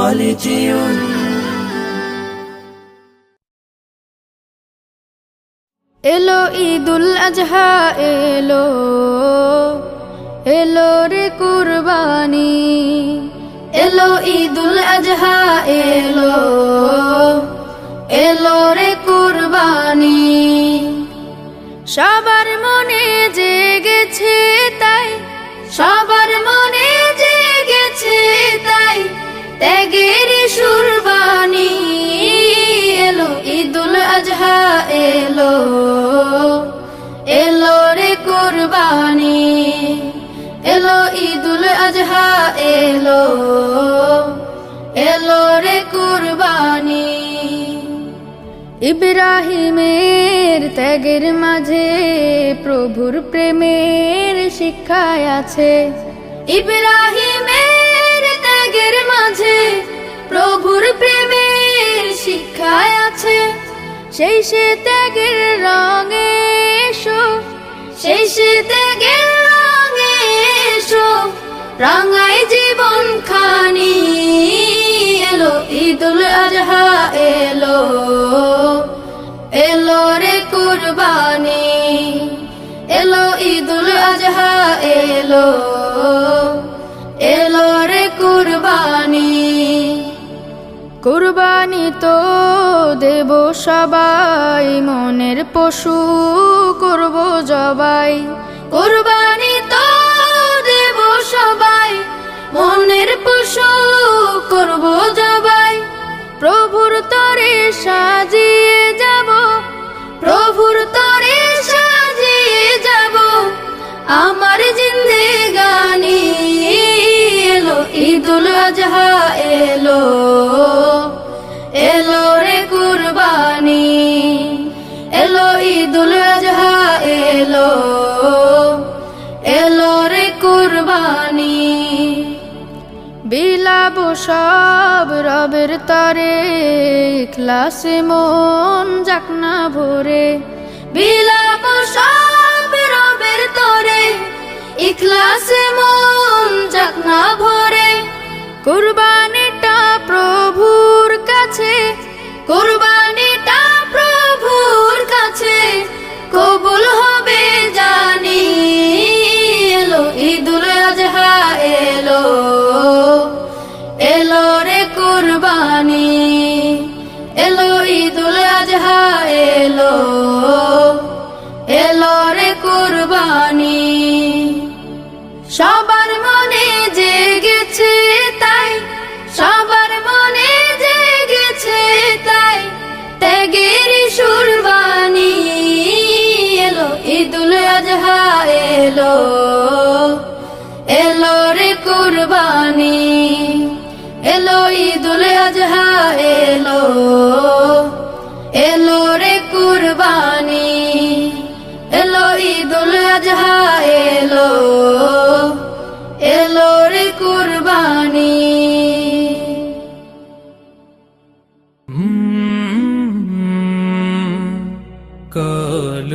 خالدون এলো ঈদুল আজহা এলো এলো রে কুরবানি এলো ঈদুল আজহা এলো এলো রে কুরবানি সবার মনে জেগেছে তাই সবার মনে জেগেছে তাই ত্যাগের সুরবানি এলো ঈদুল আজহা এলো এলো রে কুরবানি এলো ঈদুল আজহা এলো এলো রে কুরবানি ইব্রাহিমের ত্যাগের মাঝে প্রভুর প্রেমের শিক্ষায় আছে ইব্রাহিমের ত্যাগের মাঝে প্রভুর প্রেমের শিক্ষায় আছে সেই সে ত্যাগের রঙে এসো সেই সে ত্যাগের রঙে এসো রাঙায় জীবন খানি এলো ঈদুল আজহা এলো এলো রে কুরবানি এলো ঈদুল আজহা এলো এলো রে কুরবানি কুরবানি তো দেব সবাই মনের পশু করব জবাই কুরবানি তো দেব সবাই মনের পশু করব জবাই প্রভুর তরে সাজিয়ে যাব প্রভুর তরে সাজিয়ে যাব আমার জিন্দেগানি এলো ঈদুল আজহা এলো এলো রে কুরবানি এলো ঈদুল আজহা এলো এলো রে কুরবানি বিলাব সব রবের তরে ইখলাসে মন যাক না ভরে বিলাব সব রবের তরে ইখলাসে মন যাক না ভরে কুরবানিটা প্রভুর কাছে কুরবানিটা প্রভুর কাছে কবুল হবে জানি এলো ঈদুল আজহা এলো এলো রে কুরবানি এলো ঈদুল আজহা এলো এলো রে কুরবানি সবার মনে জেগেছে তাই সবার মনে জেগেছে তাই ত্যাগের সুরবানি এলো ঈদুল আজহা এলো এলো রে কুরবানি এলো ঈদুল আজহা এলো এলো রে কুরবানি এলো ঈদুল আজহা এলো এলো রে কুরবানি কাল